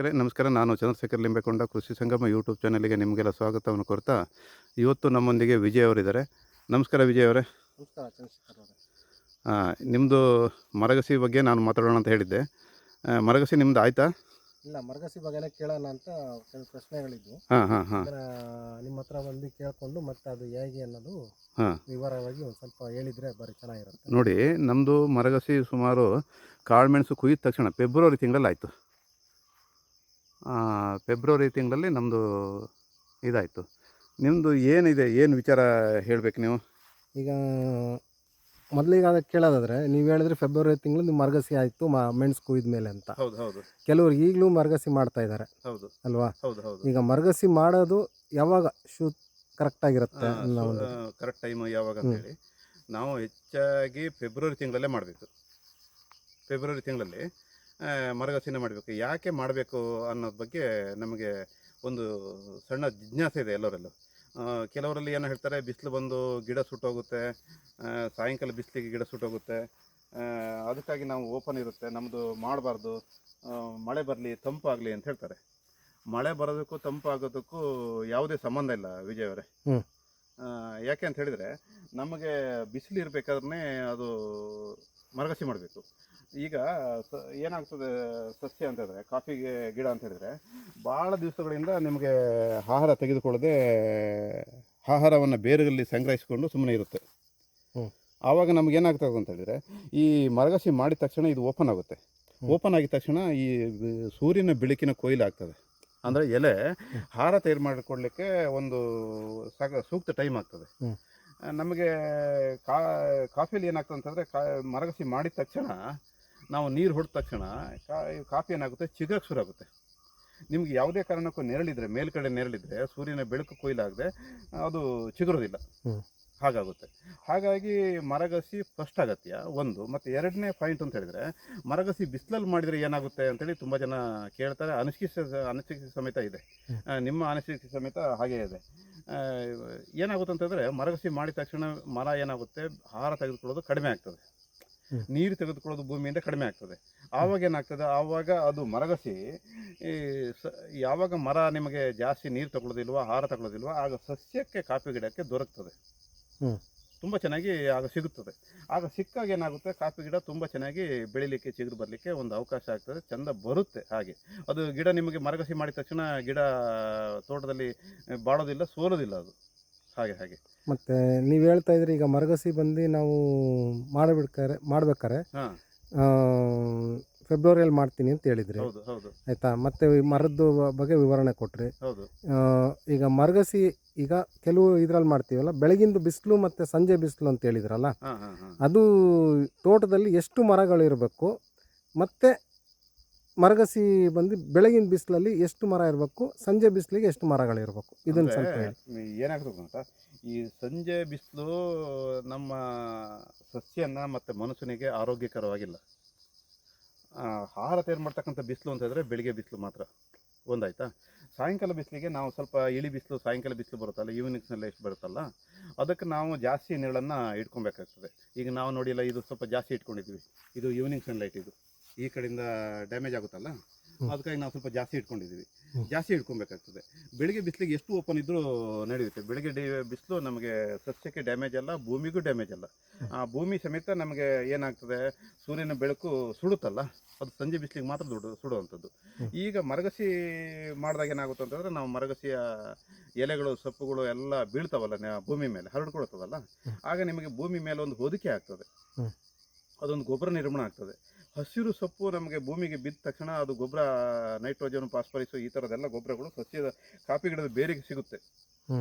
ವೀಕ್ಷಕರೇ ನಮಸ್ಕಾರ. ನಾನು ಚಂದ್ರಶೇಖರ್ ಲಿಂಬೆಕೊಂಡ ಕೃಷಿ ಸಂಗಮ ಯೂಟ್ಯೂಬ್ ಚಾನಲ್ಗೆ ನಿಮಗೆಲ್ಲ ಸ್ವಾಗತವನ್ನು ಕೋರ್ತಾ, ಇವತ್ತು ನಮ್ಮೊಂದಿಗೆ ವಿಜಯ್ ಅವರಿದ್ದಾರೆ. ನಮಸ್ಕಾರ ವಿಜಯ್ ಅವರೇ. ನಮಸ್ಕಾರ ಚಂದ್ರಶೇಖರ್ ಅವರೇ. ನಿಮ್ಮದು ಮರಗಸಿ ಬಗ್ಗೆ ನಾನು ಮಾತಾಡೋಣ ಅಂತ ಹೇಳಿದ್ದೆ. ಮರಗಸಿ ನಿಮ್ಮದು ಆಯಿತಾ? ಇಲ್ಲ, ಮರಗಸಿ ಬಗ್ಗೆನೇ ಕೇಳೋಣ ಅಂತ ಕೆಲವು ಪ್ರಶ್ನೆಗಳಿದ್ವು. ಹಾಂ ಹಾಂ ಹಾಂ ನಿಮ್ಮ ಹತ್ರ ಬಂದು ಕೇಳಿಕೊಂಡು ಮತ್ತೆ ಅದು ಹೇಗೆ ಅನ್ನೋದು ಹಾಂ ವಿವರವಾಗಿ ಒಂದು ಸ್ವಲ್ಪ ಹೇಳಿದರೆ ಬರೀ ಚೆನ್ನಾಗಿರುತ್ತೆ. ನೋಡಿ, ನಮ್ಮದು ಮರಗಸಿ ಸುಮಾರು ಕಾಳುಮೆಣಸು ಕೊಯ್ದ ತಕ್ಷಣ ಫೆಬ್ರವರಿ ತಿಂಗಳಲ್ಲಿ ಆಯಿತು. ಫೆಬ್ರವರಿ ತಿಂಗಳಲ್ಲಿ ನಮ್ಮದು ಇದಾಯಿತು. ನಿಮ್ಮದು ಏನಿದೆ, ಏನು ವಿಚಾರ ಹೇಳಬೇಕು ನೀವು? ಈಗ ಮೊದಲಿಗೆ ಅದಕ್ಕೆ ಕೇಳೋದಾದರೆ ನೀವು ಹೇಳಿದ್ರೆ ಫೆಬ್ರವರಿ ತಿಂಗಳು ನಿಮ್ಮ ಮರಗಸಿ ಆಯಿತು ಮೆಣಸು ಕುಯ್ದ ಮೇಲೆ ಅಂತ. ಹೌದು ಹೌದು ಕೆಲವರು ಈಗಲೂ ಮರಗಸಿ ಮಾಡ್ತಾ ಇದ್ದಾರೆ ಹೌದು ಅಲ್ವಾ? ಹೌದು ಹೌದು. ಈಗ ಮರಗಸಿ ಮಾಡೋದು ಯಾವಾಗ ಕರೆಕ್ಟಾಗಿರುತ್ತೆ? ಕರೆಕ್ಟ್ ಟೈಮು ಯಾವಾಗ ಅಂತೇಳಿ ನಾವು ಹೆಚ್ಚಾಗಿ ಫೆಬ್ರವರಿ ತಿಂಗಳಲ್ಲೇ ಮಾಡಬೇಕು. ಫೆಬ್ರವರಿ ತಿಂಗಳಲ್ಲಿ ಮರಗಸಿನ ಮಾಡಬೇಕು. ಯಾಕೆ ಮಾಡಬೇಕು ಅನ್ನೋದ್ರ ಬಗ್ಗೆ ನಮಗೆ ಒಂದು ಸಣ್ಣ ಜಿಜ್ಞಾಸೆ ಇದೆ ಎಲ್ಲರಲ್ಲೂ. ಕೆಲವರಲ್ಲಿ ಏನು ಹೇಳ್ತಾರೆ, ಬಿಸಿಲು ಬಂದು ಗಿಡ ಸುಟ್ಟೋಗುತ್ತೆ, ಸಾಯಂಕಾಲ ಬಿಸಿಲಿಗೆ ಗಿಡ ಸುಟ್ಟೋಗುತ್ತೆ, ಅದಕ್ಕಾಗಿ ನಾವು ಓಪನ್ ಇರುತ್ತೆ ನಮ್ಮದು ಮಾಡಬಾರ್ದು, ಮಳೆ ಬರಲಿ ತಂಪಾಗಲಿ ಅಂತ ಹೇಳ್ತಾರೆ. ಮಳೆ ಬರೋದಕ್ಕೂ ತಂಪಾಗೋದಕ್ಕೂ ಯಾವುದೇ ಸಂಬಂಧ ಇಲ್ಲ ವಿಜಯ್ ಅವರೇ. ಯಾಕೆ ಅಂತ ಹೇಳಿದರೆ, ನಮಗೆ ಬಿಸಿಲು ಇರಬೇಕಾದ್ರೆ ಅದು ಮರಗಸಿ ಮಾಡಬೇಕು. ಈಗ ಏನಾಗ್ತದೆ ಸಸ್ಯ ಅಂತಂದರೆ, ಕಾಫಿಗೆ ಗಿಡ ಅಂತ ಹೇಳಿದರೆ ಭಾಳ ದಿವಸಗಳಿಂದ ನಿಮಗೆ ಆಹಾರ ತೆಗೆದುಕೊಳ್ಳದೆ ಆಹಾರವನ್ನು ಬೇರುಗಳಲ್ಲಿ ಸಂಗ್ರಹಿಸಿಕೊಂಡು ಸುಮ್ಮನೆ ಇರುತ್ತೆ. ಆವಾಗ ನಮಗೇನಾಗ್ತದೆ ಅಂತ ಹೇಳಿದರೆ, ಈ ಮರಗಸಿ ಮಾಡಿದ ತಕ್ಷಣ ಇದು ಓಪನ್ ಆಗುತ್ತೆ. ಓಪನ್ ಆಗಿದ ತಕ್ಷಣ ಈ ಸೂರ್ಯನ ಬೆಳಕಿನ ಕೊಯ್ಲು ಆಗ್ತದೆ. ಅಂದರೆ ಎಲೆ ಆಹಾರ ತಯಾರು ಮಾಡಿಕೊಳ್ಳಲಿಕ್ಕೆ ಒಂದು ಸೂಕ್ತ ಟೈಮ್ ಆಗ್ತದೆ. ನಮಗೆ ಕಾಫಿಯಲ್ಲಿ ಏನಾಗ್ತದೆ ಅಂತಂದರೆ, ಮರಗಸಿ ಮಾಡಿದ ತಕ್ಷಣ ನಾವು ನೀರು ಹೊಡೆದ ತಕ್ಷಣ ಕಾಫಿ ಏನಾಗುತ್ತೆ, ಚಿಗುರಕ್ಕೆ ಶುರು ಆಗುತ್ತೆ. ನಿಮ್ಗೆ ಯಾವುದೇ ಕಾರಣಕ್ಕೂ ನೆರಳಿದ್ರೆ, ಮೇಲ್ಗಡೆ ನೆರಳಿದ್ರೆ ಸೂರ್ಯನ ಬೆಳಕು ಕೊಯ್ಲಾಗದೆ ಅದು ಚಿಗುರೋದಿಲ್ಲ, ಹಾಗಾಗುತ್ತೆ. ಹಾಗಾಗಿ ಮರಗಸಿ ಫಸ್ಟ್ ಅಗತ್ಯ ಒಂದು. ಮತ್ತು ಎರಡನೇ ಪಾಯಿಂಟ್ ಅಂತ ಹೇಳಿದರೆ, ಮರಗಸಿ ಬಿಸಿಲಲ್ಲಿ ಮಾಡಿದರೆ ಏನಾಗುತ್ತೆ ಅಂತೇಳಿ ತುಂಬ ಜನ ಕೇಳ್ತಾರೆ. ಅನಿಸಿಕೆ ಸಮೇತ ಇದೆ, ನಿಮ್ಮ ಅನಿಸಿಕೆ ಸಮೇತ ಹಾಗೇ ಇದೆ. ಏನಾಗುತ್ತೆ ಅಂತಂದರೆ, ಮರಗಸಿ ಮಾಡಿದ ತಕ್ಷಣ ಮರ ಏನಾಗುತ್ತೆ, ಆಹಾರ ತೆಗೆದುಕೊಳ್ಳೋದು ಕಡಿಮೆ ಆಗ್ತದೆ, ನೀರು ತೆಗೆದುಕೊಳ್ಳೋದು ಭೂಮಿಯಿಂದ ಕಡಿಮೆ ಆಗ್ತದೆ. ಆವಾಗ ಏನಾಗ್ತದೆ, ಆವಾಗ ಅದು ಮರಗಸಿ ಯಾವಾಗ ಮರ ನಿಮಗೆ ಜಾಸ್ತಿ ನೀರು ತಗೊಳ್ಳೋದಿಲ್ವ, ಆಹಾರ ತಗೊಳ್ಳೋದಿಲ್ವ, ಆಗ ಸಸ್ಯಕ್ಕೆ, ಕಾಫಿ ಗಿಡಕ್ಕೆ ದೊರಕ್ತದೆ, ತುಂಬ ಚೆನ್ನಾಗಿ ಆಗ ಸಿಗುತ್ತದೆ. ಆಗ ಸಿಕ್ಕಾಗ ಏನಾಗುತ್ತೆ, ಕಾಫಿ ಗಿಡ ತುಂಬ ಚೆನ್ನಾಗಿ ಬೆಳಿಲಿಕ್ಕೆ, ಚಿಗುರು ಬರಲಿಕ್ಕೆ ಒಂದು ಅವಕಾಶ ಆಗ್ತದೆ, ಚೆಂದ ಬರುತ್ತೆ. ಹಾಗೆ ಅದು ಗಿಡ ನಿಮಗೆ ಮರಗಸಿ ಮಾಡಿದ ತಕ್ಷಣ ಗಿಡ ತೋಟದಲ್ಲಿ ಬಾಳೋದಿಲ್ಲ, ಸೋಲೋದಿಲ್ಲ ಅದು. ಹಾಗೆ ಮತ್ತು ನೀವು ಹೇಳ್ತಾ ಇದ್ರಿ, ಈಗ ಮರಗಸಿ ಬಂದು ನಾವು ಮಾಡ್ಬೇಕಾರೆ ಫೆಬ್ರವರಿಯಲ್ಲಿ ಮಾಡ್ತೀನಿ ಅಂತ ಹೇಳಿದ್ರಿ. ಹೌದು ಹೌದು. ಆಯಿತಾ? ಮತ್ತು ಮರದ್ದು ಬಗ್ಗೆ ವಿವರಣೆ ಕೊಟ್ರಿ. ಹೌದು. ಈಗ ಮರಗಸಿ ಈಗ ಕೆಲವು ಇದರಲ್ಲಿ ಮಾಡ್ತೀವಲ್ಲ, ಬೆಳಗಿಂದು ಬಿಸಿಲು ಮತ್ತು ಸಂಜೆ ಬಿಸಿಲು ಅಂತ ಹೇಳಿದ್ರಲ್ಲ, ಅದು ತೋಟದಲ್ಲಿ ಎಷ್ಟು ಮರಗಳು ಇರಬೇಕು, ಮತ್ತು ಮರಗಸಿ ಬಂದು ಬೆಳಗಿನ ಬಿಸಿಲಲ್ಲಿ ಎಷ್ಟು ಮರ ಇರಬೇಕು, ಸಂಜೆ ಬಿಸಿಲಿಗೆ ಎಷ್ಟು ಮರಗಳಿರಬೇಕು, ಇದನ್ನು ಸ್ವಲ್ಪ ಹೇಳಿ. ಏನಾಗ್ತದೆ ಅಂತ, ಈ ಸಂಜೆ ಬಿಸಿಲು ನಮ್ಮ ಸಸ್ಯನ ಮತ್ತು ಮನುಷ್ಯನಿಗೆ ಆರೋಗ್ಯಕರವಾಗಿಲ್ಲ. ಆಹಾರ ತಯಾರು ಮಾಡ್ತಕ್ಕಂಥ ಬಿಸಿಲು ಅಂತ ಹೇಳಿದ್ರೆ ಬೆಳಿಗ್ಗೆ ಬಿಸಿಲು ಮಾತ್ರ ಒಂದಾಯ್ತಾ. ಸಾಯಂಕಾಲ ಬಿಸಿಲಿಗೆ ನಾವು ಸ್ವಲ್ಪ ಇಳಿ ಬಿಸಿಲು, ಸಾಯಂಕಾಲ ಬಿಸಿಲು ಬರುತ್ತಲ್ಲ, ಈವ್ನಿಂಗ್ಸ್ನಲ್ಲಿ ಎಷ್ಟು ಬರುತ್ತಲ್ಲ, ಅದಕ್ಕೆ ನಾವು ಜಾಸ್ತಿ ನೆರಳನ್ನು ಇಟ್ಕೊಬೇಕಾಗ್ತದೆ. ಈಗ ನಾವು ನೋಡಿಲ್ಲ, ಇದು ಸ್ವಲ್ಪ ಜಾಸ್ತಿ ಇಟ್ಕೊಂಡಿದ್ವಿ, ಇದು ಈವ್ನಿಂಗ್ ಸನ್ಲೈಟ್, ಇದು ಈ ಕಡೆಯಿಂದ ಡ್ಯಾಮೇಜ್ ಆಗುತ್ತಲ್ಲ, ಅದಕ್ಕಾಗಿ ನಾವು ಸ್ವಲ್ಪ ಜಾಸ್ತಿ ಇಟ್ಕೊಂಡಿದ್ದೀವಿ. ಜಾಸ್ತಿ ಇಟ್ಕೊಬೇಕಾಗ್ತದೆ. ಬೆಳಿಗ್ಗೆ ಬಿಸಿಲಿಗೆ ಎಷ್ಟು ಓಪನ್ ಇದ್ದರೂ ನಡೆಯುತ್ತೆ. ಬೆಳಿಗ್ಗೆ ಬಿಸಿಲು ನಮಗೆ ಸಸ್ಯಕ್ಕೆ ಡ್ಯಾಮೇಜ್ ಅಲ್ಲ, ಭೂಮಿಗೂ ಡ್ಯಾಮೇಜ್ ಅಲ್ಲ. ಆ ಭೂಮಿ ಸಮೇತ ನಮಗೆ ಏನಾಗ್ತದೆ, ಸೂರ್ಯನ ಬೆಳಕು ಸುಡುತ್ತಲ್ಲ, ಅದು ಸಂಜೆ ಬಿಸಿಲಿಗೆ ಮಾತ್ರ ಸುಡುವಂಥದ್ದು. ಈಗ ಮರಗಸಿ ಮಾಡಿದಾಗ ಏನಾಗುತ್ತೆ ಅಂತಂದರೆ, ನಾವು ಮರಗಸಿಯ ಎಲೆಗಳು, ಸೊಪ್ಪುಗಳು ಎಲ್ಲ ಬೀಳ್ತಾವಲ್ಲ ಭೂಮಿ ಮೇಲೆ, ಹರಡ್ಕೊಳ್ತದಲ್ಲ, ಆಗ ನಿಮಗೆ ಭೂಮಿ ಮೇಲೆ ಒಂದು ಹೊದಿಕೆ ಆಗ್ತದೆ, ಅದೊಂದು ಗೊಬ್ಬರ ನಿರ್ಮಾಣ ಆಗ್ತದೆ. ಹಸಿರು ಸೊಪ್ಪು ನಮಗೆ ಭೂಮಿಗೆ ಬಿದ್ದ ತಕ್ಷಣ ಅದು ಗೊಬ್ಬರ, ನೈಟ್ರೋಜನ್, ಫಾಸ್ಫರಸ್, ಈ ಥರದ್ದೆಲ್ಲ ಗೊಬ್ಬರಗಳು ಸಸ್ಯದ, ಕಾಫಿ ಗಿಡದ ಬೇರಿಗೆ ಸಿಗುತ್ತೆ.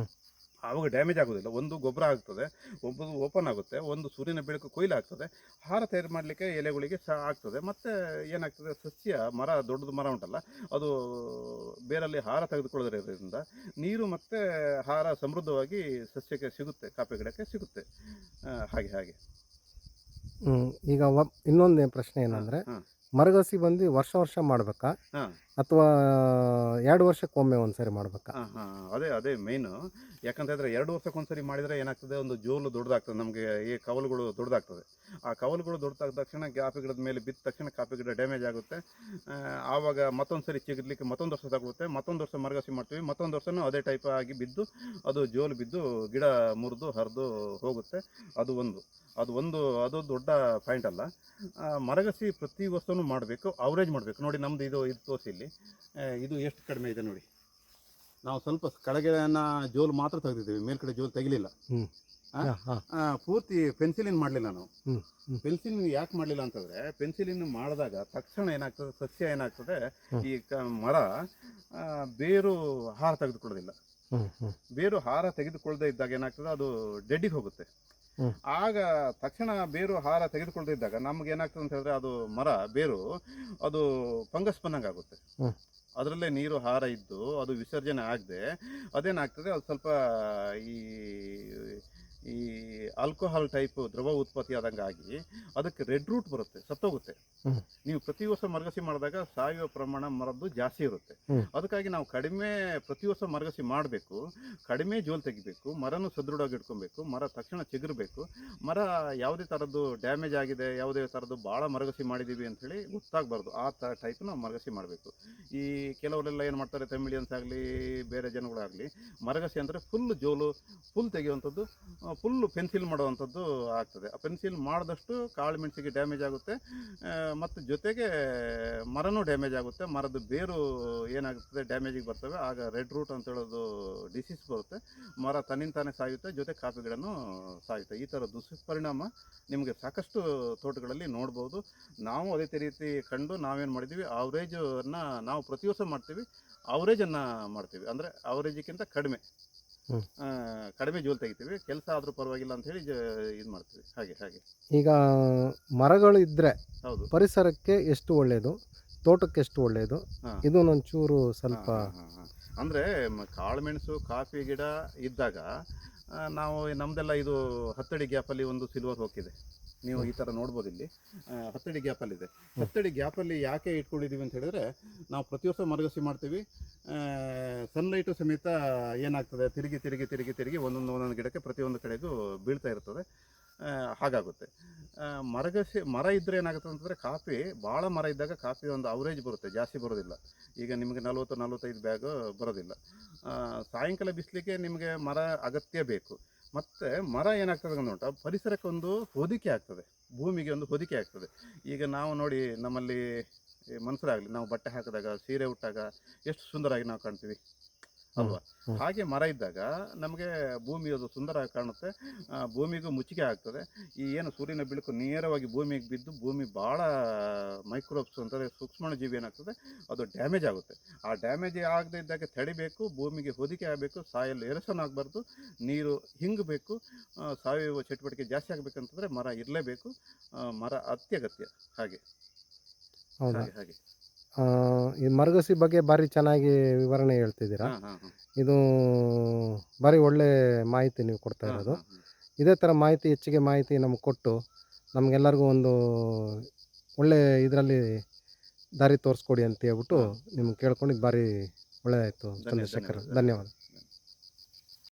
ಆವಾಗ ಡ್ಯಾಮೇಜ್ ಆಗೋದಿಲ್ಲ. ಒಂದು ಗೊಬ್ಬರ ಆಗ್ತದೆ, ಒಬ್ಬದು ಓಪನ್ ಆಗುತ್ತೆ, ಒಂದು ಸೂರ್ಯನ ಬೆಳಕು ಕೊಯ್ಲು ಆಗ್ತದೆ, ಆಹಾರ ತಯಾರು ಮಾಡಲಿಕ್ಕೆ ಎಲೆಗಳಿಗೆ ಸಹ ಆಗ್ತದೆ. ಮತ್ತು ಏನಾಗ್ತದೆ, ಸಸ್ಯ ಮರ, ದೊಡ್ಡದು ಮರ ಉಂಟಲ್ಲ, ಅದು ಬೇರಲ್ಲಿ ಆಹಾರ ತೆಗೆದುಕೊಳ್ಳೋದ್ರಿಂದ ನೀರು ಮತ್ತು ಆಹಾರ ಸಮೃದ್ಧವಾಗಿ ಸಸ್ಯಕ್ಕೆ ಸಿಗುತ್ತೆ, ಕಾಫಿ ಗಿಡಕ್ಕೆ ಸಿಗುತ್ತೆ. ಹಾಗೆ ಈಗ ಇನ್ನೊಂದು ಪ್ರಶ್ನೆ ಏನಂದರೆ, ಮರಗಸಿ ಬಂದು ವರ್ಷ ಮಾಡಬೇಕಾ, ಅಥವಾ 2 ವರ್ಷಕ್ಕೊಮ್ಮೆ ಒಂದ್ಸರಿ ಮಾಡಬೇಕಾ? ಹಾಂ ಹಾಂ ಅದೇ ಮೇಯ್ನು. ಯಾಕಂತಂದರೆ 2 ವರ್ಷಕ್ಕೊಂದ್ಸರಿ ಮಾಡಿದರೆ ಏನಾಗ್ತದೆ, ಒಂದು ಜೋಲು ದೊಡ್ಡದಾಗ್ತದೆ, ನಮಗೆ ಈ ಕವಲುಗಳು ದೊಡ್ಡದಾಗ್ತದೆ. ಆ ಕವಲುಗಳು ದೊಡ್ಡದಾದ ತಕ್ಷಣ ಕಾಫಿ ಗಿಡದ ಮೇಲೆ ಬಿದ್ದ ತಕ್ಷಣ ಕಾಫಿ ಗಿಡ ಡ್ಯಾಮೇಜ್ ಆಗುತ್ತೆ. ಆವಾಗ ಮತ್ತೊಂದು ಸರಿ ಚಿಗುರ್ಲಿಕ್ಕೆ ಮತ್ತೊಂದು ವರ್ಷ ತಗೊಳುತ್ತೆ. ಮತ್ತೊಂದು ವರ್ಷ ಮರಗಸಿ ಮಾಡ್ತೀವಿ, ಮತ್ತೊಂದು ವರ್ಷನೂ ಅದೇ ಟೈಪ್ ಆಗಿ ಬಿದ್ದು ಅದು ಜೋಲು ಬಿದ್ದು ಗಿಡ ಮುರಿದು ಹರಿದು ಹೋಗುತ್ತೆ. ಅದು ದೊಡ್ಡ ಪಾಯಿಂಟ್ ಅಲ್ಲ. ಮರಗಸಿ ಪ್ರತಿ ವರ್ಷವೂ ಮಾಡಬೇಕು, ಅವರೇಜ್ ಮಾಡಬೇಕು. ನೋಡಿ ನಮ್ಮದು ಇದು ತೋರಿಸಿ ಇಲ್ಲಿ. ಇದು ಎಷ್ಟು ಕಡಿಮೆ ಇದೆ ನೋಡಿ. ನಾವು ಸ್ವಲ್ಪ ಕೆಳಗಿನ ಜೋಲು ಮಾತ್ರ ತೆಗೆದಿದ್ದೀವಿ, ಮೇಲ್ಗಡೆ ಜೋಲು ತೆಗಿಲಿಲ್ಲ. ಹ್ಮ್. ಪೂರ್ತಿ ಪೆನ್ಸಿಲಿನ್ ಮಾಡಲಿಲ್ಲ ನಾವು. ಹ್ಮ್. ಹ್ಮ್. ಪೆನ್ಸಿಲಿನ್ ಯಾಕೆ ಮಾಡಲಿಲ್ಲ ಅಂತಂದರೆ, ಪೆನ್ಸಿಲಿನ್ ಮಾಡಿದಾಗ ತಕ್ಷಣ ಏನಾಗ್ತದೆ, ಸಸ್ಯ ಏನಾಗ್ತದೆ, ಈ ಮರ ಬೇರು ಆಹಾರ ತೆಗೆದುಕೊಳ್ಳೋದಿಲ್ಲ. ಹ್ಮ್. ಹ್ಮ್. ಬೇರು ಆಹಾರ ತೆಗೆದುಕೊಳ್ಳದೆ ಇದ್ದಾಗ ಏನಾಗ್ತದೆ, ಅದು ಡೆಡ್ಡಿಗೆ ಹೋಗುತ್ತೆ. ಹ್ಮ್. ಆಗ ತಕ್ಷಣ ಬೇರು ಆಹಾರ ತೆಗೆದುಕೊಳ್ಳದೆ ಇದ್ದಾಗ ನಮ್ಗೆ ಏನಾಗ್ತದೆ ಅಂತ ಹೇಳಿದ್ರೆ, ಅದು ಮರ ಬೇರು ಅದು ಫಂಗಸ್ ಬಂದಂಗೆ ಆಗುತ್ತೆ. ಹ್ಮ್. ಅದರಲ್ಲೇ ನೀರು ಆಹಾರ ಇದ್ದು ಅದು ವಿಸರ್ಜನೆ ಆಗದೆ ಅದೇನಾಗ್ತದೆ, ಅದು ಸ್ವಲ್ಪ ಈ ಈ ಆಲ್ಕೋಹಾಲ್ ಟೈಪ್ ದ್ರವ ಉತ್ಪತ್ತಿ ಆದಂಗೆ ಆಗಿ ಅದಕ್ಕೆ ರೆಡ್ ರೂಟ್ ಬರುತ್ತೆ, ಸತ್ತೋಗುತ್ತೆ. ಹ್ಮ್. ನೀವು ಪ್ರತಿ ವರ್ಷ ಮರಗಸಿ ಮಾಡಿದಾಗ ಸಾಯುವ ಪ್ರಮಾಣ ಮರದ್ದು ಜಾಸ್ತಿ ಇರುತ್ತೆ. ಹ್ಮ್. ಅದಕ್ಕಾಗಿ ನಾವು ಪ್ರತಿ ವರ್ಷ ಮರಗಸಿ ಮಾಡಬೇಕು, ಕಡಿಮೆ ಜೋಲು ತೆಗಿಬೇಕು, ಮರನೂ ಸದೃಢವಾಗಿ ಇಟ್ಕೊಬೇಕು, ಮರ ತಕ್ಷಣ ಚಿಗುರಬೇಕು. ಮರ ಯಾವುದೇ ಥರದ್ದು ಡ್ಯಾಮೇಜ್ ಆಗಿದೆ, ಯಾವುದೇ ಥರದ್ದು ಭಾಳ ಮರಗಸಿ ಮಾಡಿದ್ದೀವಿ ಅಂಥೇಳಿ ಗೊತ್ತಾಗಬಾರ್ದು. ಆ ಟೈಪ್ ನಾವು ಮರಗಸಿ ಮಾಡಬೇಕು. ಈ ಕೆಲವರೆಲ್ಲ ಏನು ಮಾಡ್ತಾರೆ, ತಮಿಳಿಯನ್ಸ್ ಆಗಲಿ ಬೇರೆ ಜನಗಳಾಗಲಿ, ಮರಗಸಿ ಅಂದರೆ ಫುಲ್ ಜೋಲು ಫುಲ್ ತೆಗೆಯುವಂಥದ್ದು, ಫುಲ್ಲು ಪೆನ್ಸಿಲ್ ಮಾಡುವಂಥದ್ದು ಆಗ್ತದೆ. ಆ ಪೆನ್ಸಿಲ್ ಮಾಡಿದಷ್ಟು ಕಾಳು ಮೆಣಸಿಗೆ ಡ್ಯಾಮೇಜ್ ಆಗುತ್ತೆ, ಮತ್ತು ಜೊತೆಗೆ ಮರನೂ ಡ್ಯಾಮೇಜ್ ಆಗುತ್ತೆ. ಮರದ ಬೇರು ಏನಾಗುತ್ತದೆ, ಡ್ಯಾಮೇಜಿಗೆ ಬರ್ತವೆ. ಆಗ ರೆಡ್ ರೂಟ್ ಅಂತ ಹೇಳೋದು ಡಿಸೀಸ್ ಬರುತ್ತೆ, ಮರ ತನ್ನಿಂತಾನೇ ಸಾಯುತ್ತೆ, ಜೊತೆ ಕಾಫಿ ಗಿಡನೂ ಸಾಯುತ್ತೆ. ಈ ಥರ ದುಷ್ಪರಿಣಾಮ ನಿಮಗೆ ಸಾಕಷ್ಟು ತೋಟಗಳಲ್ಲಿ ನೋಡ್ಬೋದು. ನಾವು ಅದೇ ರೀತಿ ಕಂಡು ನಾವೇನು ಮಾಡಿದ್ದೀವಿ, ಅವರೇಜನ್ನು ನಾವು ಪ್ರತಿ ವರ್ಷ ಮಾಡ್ತೀವಿ, ಅವರೇಜನ್ನು ಮಾಡ್ತೀವಿ. ಅಂದರೆ ಅವರೇಜಿಗಿಂತ ಕಡಿಮೆ ಜೋಲು ತೆಗಿತೀವಿ. ಕೆಲಸ ಆದರೂ ಪರವಾಗಿಲ್ಲ ಅಂತ ಹೇಳಿ ಇದು ಮಾಡ್ತೀವಿ. ಹಾಗೆ ಈಗ ಮರಗಳು ಇದ್ದರೆ ಹೌದು. ಪರಿಸರಕ್ಕೆ ಎಷ್ಟು ಒಳ್ಳೆಯದು, ತೋಟಕ್ಕೆ ಎಷ್ಟು ಒಳ್ಳೆಯದು, ಹಾಂ. ಇದನ್ನೊಂಚೂರು ಸ್ವಲ್ಪ. ಅಂದರೆ ಕಾಳುಮೆಣಸು ಕಾಫಿ ಗಿಡ ಇದ್ದಾಗ ನಾವು ನಮ್ಮದೆಲ್ಲ ಇದು 10 ಅಡಿ ಗ್ಯಾಪಲ್ಲಿ ಒಂದು ಸಿಲ್ವರ್ ಹೋಗಿದೆ, ನೀವು ಈ ಥರ ನೋಡ್ಬೋದು ಇಲ್ಲಿ. 10 ಅಡಿ ಗ್ಯಾಪಲ್ಲಿದೆ. 10 ಅಡಿ ಗ್ಯಾಪಲ್ಲಿ ಯಾಕೆ ಇಟ್ಕೊಂಡಿದ್ದೀವಿ ಅಂತ ಹೇಳಿದ್ರೆ, ನಾವು ಪ್ರತಿ ವರ್ಷ ಮರಗಸಿ ಮಾಡ್ತೀವಿ. ಸನ್ಲೈಟು ಸಮೇತ ಏನಾಗ್ತದೆ, ತಿರುಗಿ ಒಂದೊಂದು ಗಿಡಕ್ಕೆ ಪ್ರತಿಯೊಂದು ಕಡೆಗೂ ಬೀಳ್ತಾ ಇರ್ತದೆ. ಹಾಗಾಗುತ್ತೆ. ಮರ ಇದ್ದರೆ ಏನಾಗುತ್ತೆ ಅಂತಂದರೆ, ಕಾಫಿ ಭಾಳ ಮರ ಇದ್ದಾಗ ಕಾಫಿ ಒಂದು ಅವರೇಜ್ ಬರುತ್ತೆ, ಜಾಸ್ತಿ ಬರೋದಿಲ್ಲ. ಈಗ ನಿಮಗೆ 40-45 ಬ್ಯಾಗ್ ಬರೋದಿಲ್ಲ. ಸಾಯಂಕಾಲ ಬಿಸಿಲಿಗೆ ನಿಮಗೆ ಮರ ಅಗತ್ಯ ಬೇಕು. ಮತ್ತು ಮರ ಏನಾಗ್ತದೆ ಅಂತ ಪರಿಸರಕ್ಕೆ ಒಂದು ಹೊದಿಕೆ ಆಗ್ತದೆ, ಭೂಮಿಗೆ ಒಂದು ಹೊದಿಕೆ ಆಗ್ತದೆ. ಈಗ ನಾವು ನೋಡಿ, ನಮ್ಮಲ್ಲಿ ಮನುಷ್ಯರಾಗಲಿ, ನಾವು ಬಟ್ಟೆ ಹಾಕಿದಾಗ, ಸೀರೆ ಉಟ್ಟಾಗ ಎಷ್ಟು ಸುಂದರವಾಗಿ ನಾವು ಕಾಣ್ತೀವಿ ಅಲ್ವಾ? ಹಾಗೆ ಮರ ಇದ್ದಾಗ ನಮಗೆ ಭೂಮಿ ಅದು ಸುಂದರವಾಗಿ ಕಾಣುತ್ತೆ, ಭೂಮಿಗೂ ಮುಚ್ಚಿಗೆ ಆಗ್ತದೆ. ಈ ಏನು ಸೂರ್ಯನ ಬೆಳಕು ನೇರವಾಗಿ ಭೂಮಿಗೆ ಬಿದ್ದು ಭೂಮಿ ಭಾಳ ಮೈಕ್ರೋಬ್ಸ್ ಅಂತಾರೆ, ಸೂಕ್ಷ್ಮಾಣುಜೀವಿ ಏನಾಗ್ತದೆ, ಅದು ಡ್ಯಾಮೇಜ್ ಆಗುತ್ತೆ. ಆ ಡ್ಯಾಮೇಜ್ ಆಗದೆ ಇದ್ದಾಗ ತಡಿಬೇಕು, ಭೂಮಿಗೆ ಹೊದಿಕೆ ಆಗಬೇಕು, ಸಾಯಲು ಎರಸನ್ ಆಗಬಾರ್ದು, ನೀರು ಹಿಂಗಬೇಕು, ಸಾವಯವ ಚಟುವಟಿಕೆ ಜಾಸ್ತಿ ಆಗಬೇಕಂತಂದರೆ ಮರ ಇರಲೇಬೇಕು. ಮರ ಅತ್ಯಗತ್ಯ. ಹಾಗೆ ಹೌದಾ? ಹಾಗೆ ಈ ಮರಗಸಿ ಬಗ್ಗೆ ಭಾರಿ ಚೆನ್ನಾಗಿ ವಿವರಣೆ ಹೇಳ್ತಿದ್ದೀರಾ. ಹಾಂ. ಇದು ಭಾರಿ ಒಳ್ಳೆ ಮಾಹಿತಿ ನೀವು ಕೊಡ್ತಾ ಇರೋದು. ಇದೇ ಥರ ಹೆಚ್ಚಿಗೆ ಮಾಹಿತಿ ನಮಗೆ ಕೊಟ್ಟು ನಮಗೆಲ್ಲರಿಗೂ ಒಂದು ಒಳ್ಳೆ ಇದರಲ್ಲಿ ದಾರಿ ತೋರಿಸ್ಕೊಡಿ ಅಂತ ಹೇಳ್ಬಿಟ್ಟು ನಿಮ್ಗೆ ಕೇಳ್ಕೊಂಡಿದ್ದು ಭಾರಿ ಒಳ್ಳೆಯದಾಯಿತು ಚಂದ್ರಶೇಖರ್. ಧನ್ಯವಾದ.